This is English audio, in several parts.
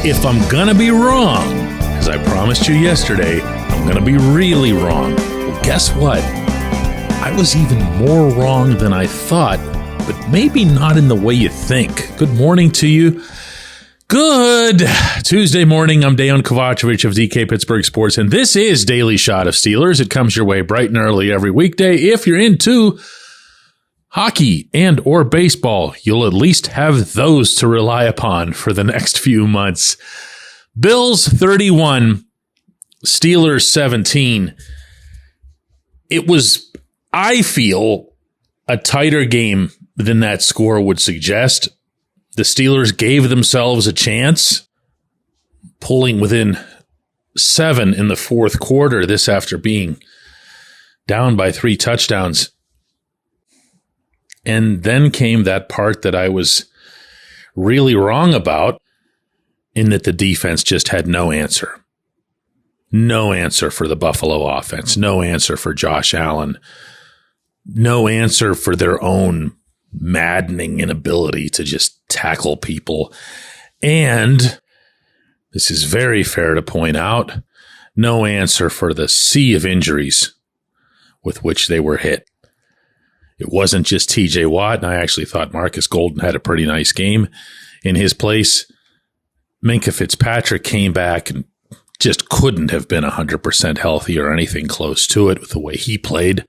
if I'm gonna be wrong, as I promised you yesterday, I'm gonna be really wrong. Well, guess what? I was even more wrong than I thought, but maybe not in the way you think. Good morning to you. Good Tuesday morning. I'm Dejan Kovacevic of DK Pittsburgh Sports, and this is Daily Shot of Steelers. It comes your way bright and early every weekday. If you're into hockey and or baseball, you'll at least have those to rely upon for the next few months. Bills 31, Steelers 17. It was, I feel, a tighter game than that score would suggest. The Steelers gave themselves a chance, pulling within 7 in the fourth quarter, this after being down by 3 touchdowns. And then came that part that I was really wrong about, in that the defense just had no answer. No answer for the Buffalo offense. No answer for Josh Allen. No answer for their own maddening inability to just tackle people. And this is very fair to point out, no answer for the sea of injuries with which they were hit. It wasn't just TJ Watt, and I actually thought Marcus Golden had a pretty nice game in his place. Minkah Fitzpatrick came back and just couldn't have been 100% healthy or anything close to it with the way he played.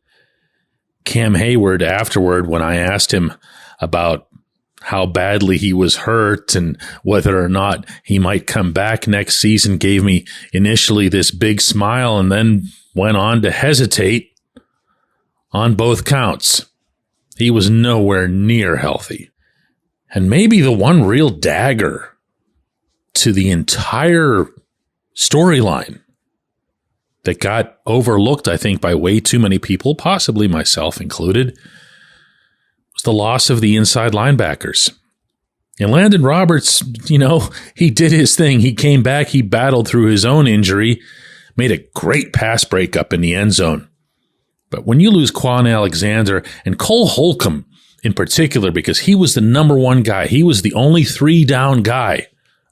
Cam Hayward, afterward, when I asked him about how badly he was hurt and whether or not he might come back next season, gave me initially this big smile and then went on to hesitate on both counts. He was nowhere near healthy. And maybe the one real dagger to the entire storyline that got overlooked, I think, by way too many people, possibly myself included, was the loss of the inside linebackers. And Landon Roberts, he did his thing. He came back, he battled through his own injury, made a great pass breakup in the end zone. But when you lose Quan Alexander and Cole Holcomb in particular, because he was the number one guy, he was the only 3-down guy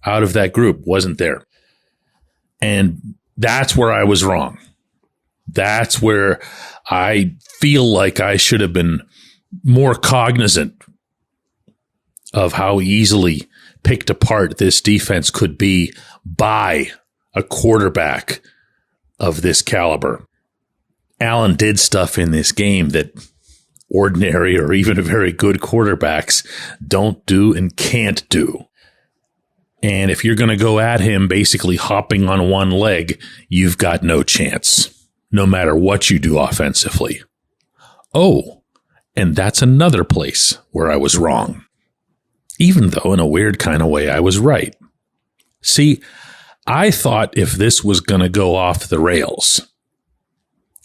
out of that group, wasn't there. And that's where I was wrong. That's where I feel like I should have been more cognizant of how easily picked apart this defense could be by a quarterback of this caliber. Allen did stuff in this game that ordinary or even very good quarterbacks don't do and can't do. And if you're going to go at him basically hopping on one leg, you've got no chance, no matter what you do offensively. Oh, and that's another place where I was wrong, even though in a weird kind of way I was right. See, I thought if this was going to go off the rails,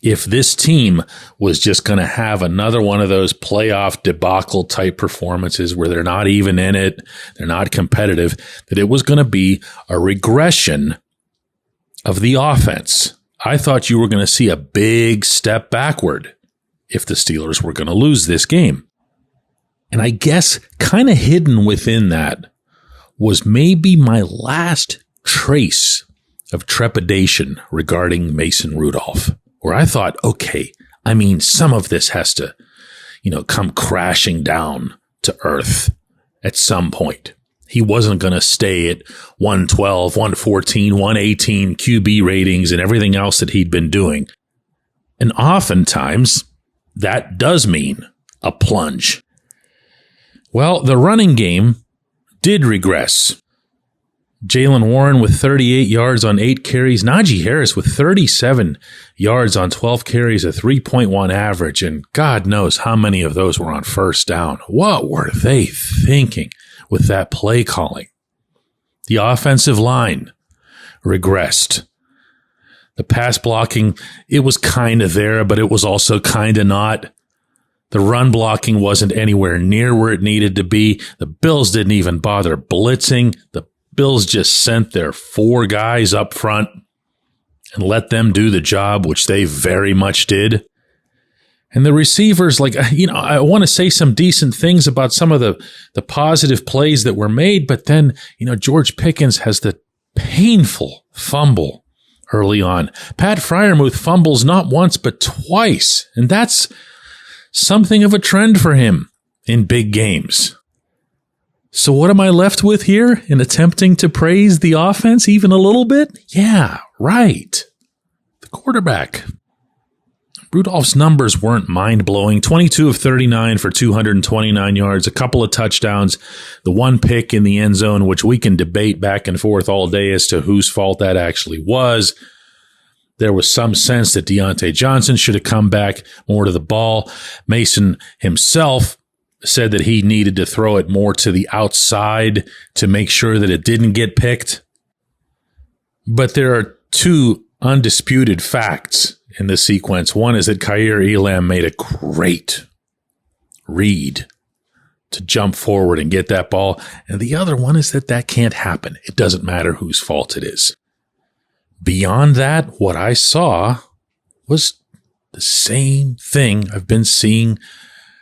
if this team was just going to have another one of those playoff debacle type performances where they're not even in it, they're not competitive, that it was going to be a regression of the offense. I thought you were going to see a big step backward if the Steelers were going to lose this game. And I guess kind of hidden within that was maybe my last trace of trepidation regarding Mason Rudolph, where I thought, okay, some of this has to, come crashing down to earth at some point. He wasn't going to stay at 112, 114, 118 QB ratings and everything else that he'd been doing. And oftentimes, that does mean a plunge. Well, the running game did regress. Jaylen Warren with 38 yards on 8 carries. Najee Harris with 37 yards on 12 carries, a 3.1 average. And God knows how many of those were on first down. What were they thinking with that play calling? The offensive line regressed. The pass blocking, it was kind of there, but it was also kind of not. The run blocking wasn't anywhere near where it needed to be. The Bills didn't even bother blitzing. The Bills just sent their 4 guys up front and let them do the job, which they very much did. And the receivers, I want to say some decent things about some of the positive plays that were made, but then, George Pickens has the painful fumble early on. Pat Freiermuth fumbles not once but twice, and that's something of a trend for him in big games. So what am I left with here in attempting to praise the offense even a little bit? Yeah, right. The quarterback. Rudolph's numbers weren't mind-blowing. 22 of 39 for 229 yards, a couple of touchdowns, the one pick in the end zone, which we can debate back and forth all day as to whose fault that actually was. There was some sense that Deontay Johnson should have come back more to the ball. Mason himself said that he needed to throw it more to the outside to make sure that it didn't get picked. But there are two undisputed facts in this sequence. One is that Kaiir Elam made a great read to jump forward and get that ball. And the other one is that can't happen. It doesn't matter whose fault it is. Beyond that, what I saw was the same thing I've been seeing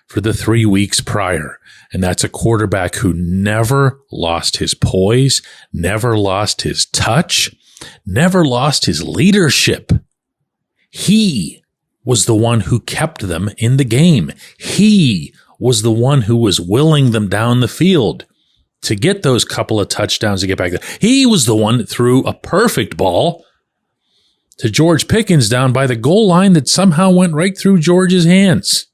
for the 3 weeks prior. And that's a quarterback who never lost his poise, never lost his touch, never lost his leadership. He was the one who kept them in the game. He was the one who was willing them down the field to get those couple of touchdowns to get back there. He was the one that threw a perfect ball to George Pickens down by the goal line that somehow went right through George's hands.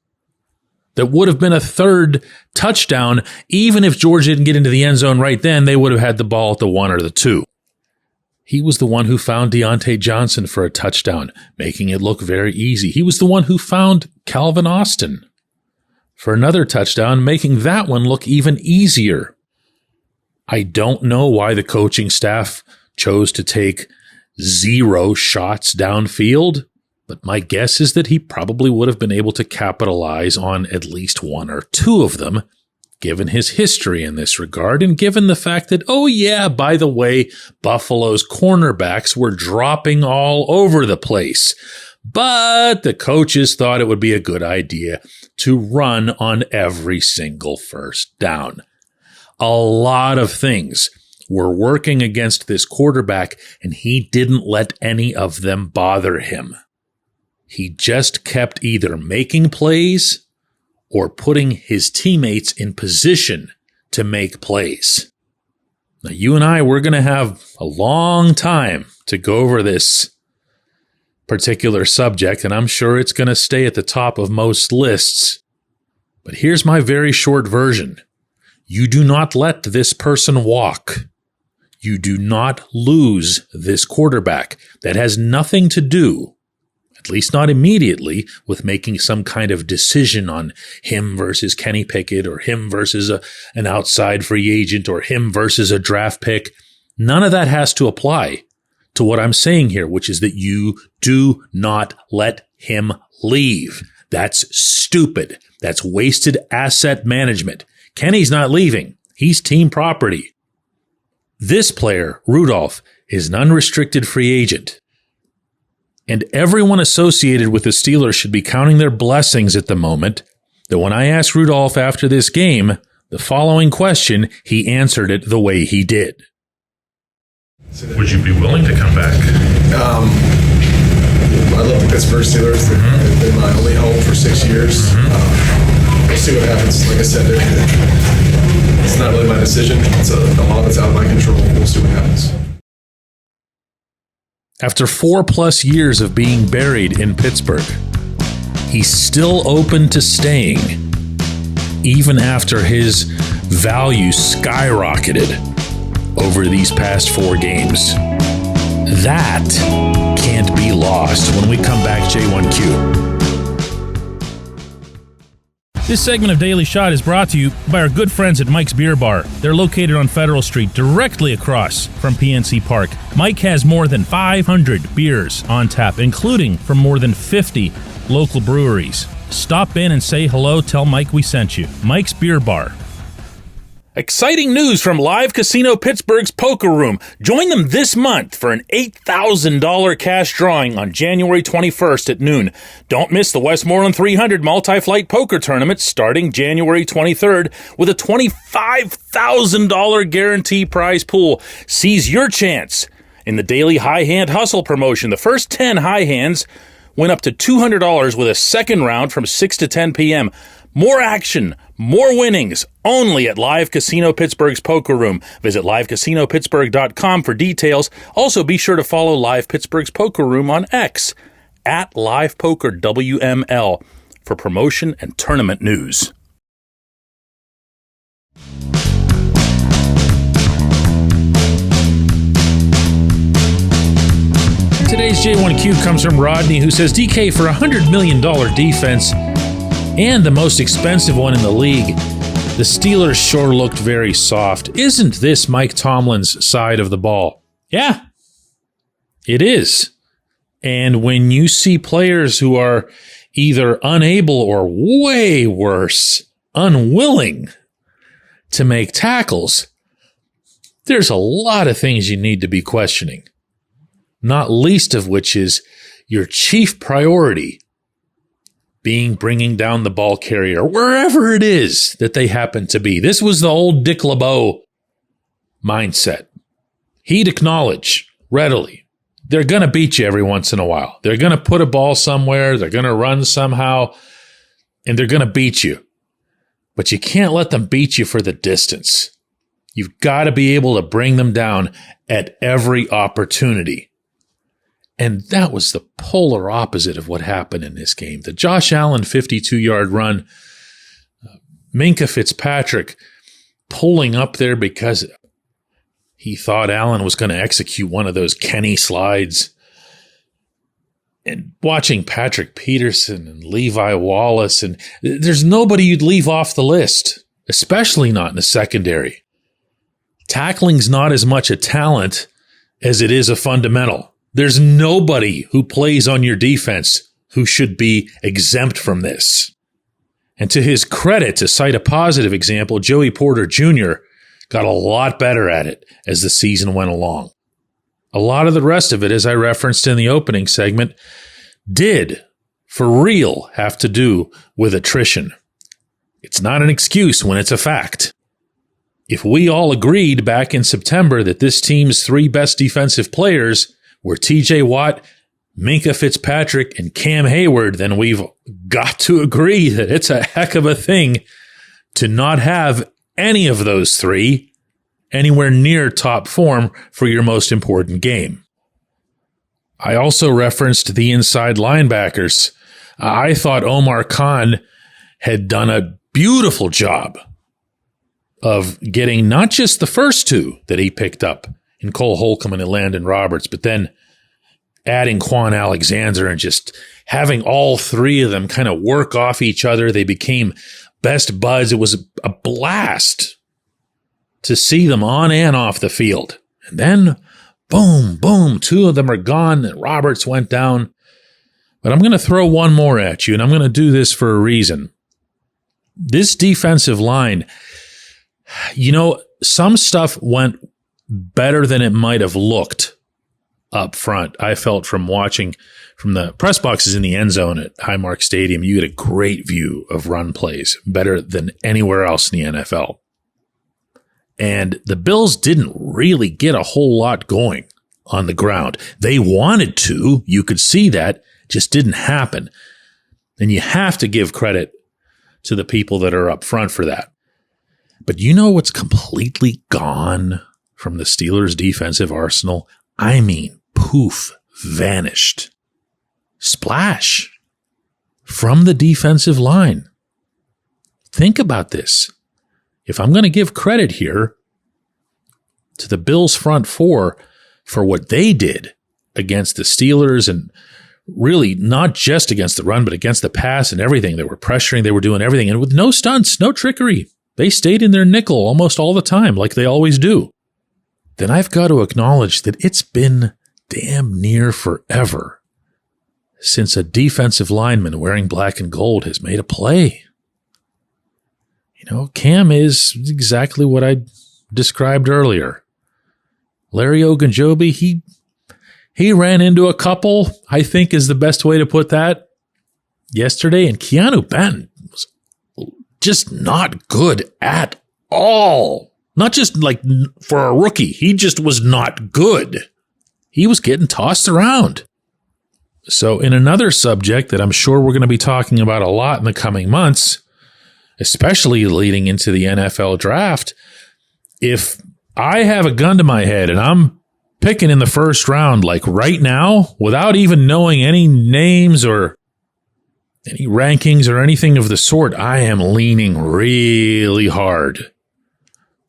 That would have been a third touchdown. Even if George didn't get into the end zone right then, they would have had the ball at the 1 or the 2. He was the one who found Deontay Johnson for a touchdown, making it look very easy. He was the one who found Calvin Austin for another touchdown, making that one look even easier. I don't know why the coaching staff chose to take 0 shots downfield, but my guess is that he probably would have been able to capitalize on at least 1 or 2 of them, given his history in this regard, and given the fact that, oh yeah, by the way, Buffalo's cornerbacks were dropping all over the place. But the coaches thought it would be a good idea to run on every single first down. A lot of things were working against this quarterback, and he didn't let any of them bother him. He just kept either making plays or putting his teammates in position to make plays. Now, you and I, we're going to have a long time to go over this particular subject, and I'm sure it's going to stay at the top of most lists. But here's my very short version. You do not let this person walk. You do not lose this quarterback. That has nothing to do, at least not immediately, with making some kind of decision on him versus Kenny Pickett or him versus an outside free agent or him versus a draft pick. None of that has to apply to what I'm saying here, which is that you do not let him leave. That's stupid. That's wasted asset management. Kenny's not leaving. He's team property. This player, Rudolph, is an unrestricted free agent. And everyone associated with the Steelers should be counting their blessings at the moment that when I asked Rudolph after this game the following question, he answered it the way he did. Would you be willing to come back? I love the Pittsburgh Steelers. They've been my only home for 6 years. We'll see what happens. Like I said, it's not really my decision. It's a law that's out of my control. We'll see what happens. After 4+ years of being buried in Pittsburgh, he's still open to staying, even after his value skyrocketed over these past 4 games. That can't be lost. When we come back, J1Q. This segment of Daily Shot is brought to you by our good friends at Mike's Beer Bar. They're located on Federal Street, directly across from PNC Park. Mike has more than 500 beers on tap, including from more than 50 local breweries. Stop in and say hello. Tell Mike we sent you. Mike's Beer Bar. Exciting news from Live Casino Pittsburgh's Poker Room. Join them this month for an $8,000 cash drawing on January 21st at noon. Don't miss the Westmoreland 300 Multi-Flight Poker Tournament starting January 23rd with a $25,000 guarantee prize pool. Seize your chance In the daily high hand hustle promotion, the first 10 high hands went up to $200 with a second round from 6 to 10 p.m. More action, more winnings, only at Live Casino Pittsburgh's Poker Room. Visit livecasino.pittsburgh.com for details. Also, be sure to follow Live Pittsburgh's Poker Room on X at LivePokerWML for promotion and tournament news. Today's J1Q comes from Rodney, who says, DK, for a $100 million defense and the most expensive one in the league, the Steelers sure looked very soft. Isn't this Mike Tomlin's side of the ball? Yeah, it is. And when you see players who are either unable or way worse, unwilling to make tackles, there's a lot of things you need to be questioning. Not least of which is your chief priority being bringing down the ball carrier, wherever it is that they happen to be. This was the old Dick LeBeau mindset. He'd acknowledge readily, they're going to beat you every once in a while. They're going to put a ball somewhere, they're going to run somehow, and they're going to beat you. But you can't let them beat you for the distance. You've got to be able to bring them down at every opportunity. And that was the polar opposite of what happened in this game. The Josh Allen 52-yard run, Minkah Fitzpatrick pulling up there because he thought Allen was going to execute one of those Kenny slides. And watching Patrick Peterson and Levi Wallace, and there's nobody you'd leave off the list, especially not in the secondary. Tackling's not as much a talent as it is a fundamental. There's nobody who plays on your defense who should be exempt from this. And to his credit, to cite a positive example, Joey Porter Jr. got a lot better at it as the season went along. A lot of the rest of it, as I referenced in the opening segment, did, for real, have to do with attrition. It's not an excuse when it's a fact. If we all agreed back in September that this team's three best defensive players were TJ Watt, Minkah Fitzpatrick, and Cam Hayward, then we've got to agree that it's a heck of a thing to not have any of those three anywhere near top form for your most important game. I also referenced the inside linebackers. I thought Omar Khan had done a beautiful job of getting not just the first two that he picked up in Cole Holcomb and Landon Roberts, but then adding Quan Alexander and just having all three of them kind of work off each other. They became best buds. It was a blast to see them on and off the field. And then, boom, boom, two of them are gone, and Roberts went down. But I'm going to throw one more at you, and I'm going to do this for a reason. This defensive line, some stuff went better than it might have looked up front. I felt from watching from the press boxes in the end zone at Highmark Stadium, you get a great view of run plays, better than anywhere else in the NFL. And the Bills didn't really get a whole lot going on the ground. They wanted to. You could see that. Just didn't happen. And you have to give credit to the people that are up front for that. But you know what's completely gone from the Steelers' defensive arsenal? I mean, poof, vanished. Splash from the defensive line. Think about this. If I'm going to give credit here to the Bills' front four for what they did against the Steelers, and really not just against the run, but against the pass and everything. They were pressuring, they were doing everything, and with no stunts, no trickery. They stayed in their nickel almost all the time, like they always do. Then I've got to acknowledge that it's been damn near forever since a defensive lineman wearing black and gold has made a play. Cam is exactly what I described earlier. Larry Ogunjobi, he ran into a couple, I think is the best way to put that, yesterday. And Keanu Benton was just not good at all. Not just like for a rookie. He just was not good. he was getting tossed around. So in another subject that I'm sure we're going to be talking about a lot in the coming months, especially leading into the NFL draft, if I have a gun to my head and I'm picking in the first round, like right now, without even knowing any names or any rankings or anything of the sort, I am leaning really hard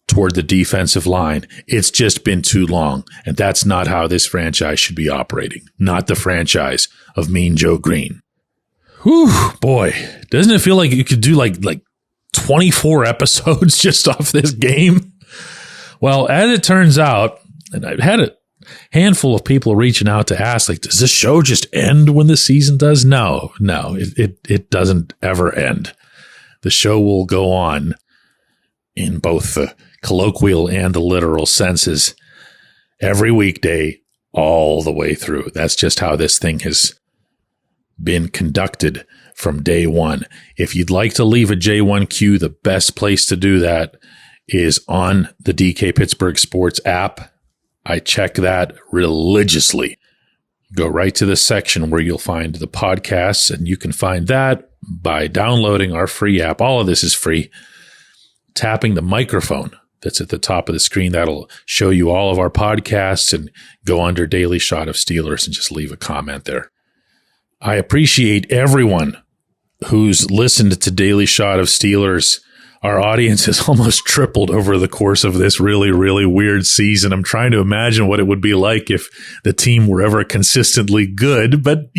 toward the defensive line. It's just been too long, and that's not how this franchise should be operating. Not the franchise of Mean Joe Green. Whew, boy, doesn't it feel like you could do like 24 episodes just off this game? Well, as it turns out, and I've had a handful of people reaching out to ask, like, does this show just end when the season does? No, it doesn't ever end. The show will go on in both the colloquial and the literal senses every weekday all the way through. That's just how this thing has been conducted from day one. If you'd like to leave a J1Q, the best place to do that is on the DK Pittsburgh Sports app. I check that religiously. Go right to the section where you'll find the podcasts, and you can find that by downloading our free app. All of this is free. Tapping the microphone that's at the top of the screen, that'll show you all of our podcasts, and go under Daily Shot of Steelers and just leave a comment there. I appreciate everyone who's listened to Daily Shot of Steelers. Our audience has almost tripled over the course of this really, really weird season. I'm trying to imagine what it would be like if the team were ever consistently good, but,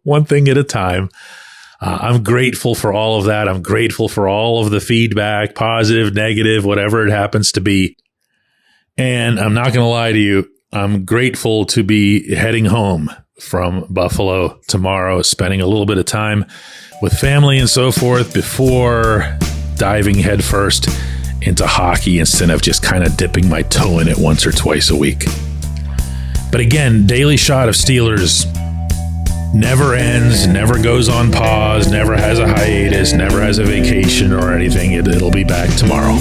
one thing at a time. I'm grateful for all of that. I'm grateful for all of the feedback, positive, negative, whatever it happens to be. And I'm not going to lie to you, I'm grateful to be heading home from Buffalo tomorrow, spending a little bit of time with family and so forth before diving headfirst into hockey instead of just kind of dipping my toe in it once or twice a week. But again, Daily Shot of Steelers never ends, never goes on pause, never has a hiatus, never has a vacation or anything. It'll be back tomorrow.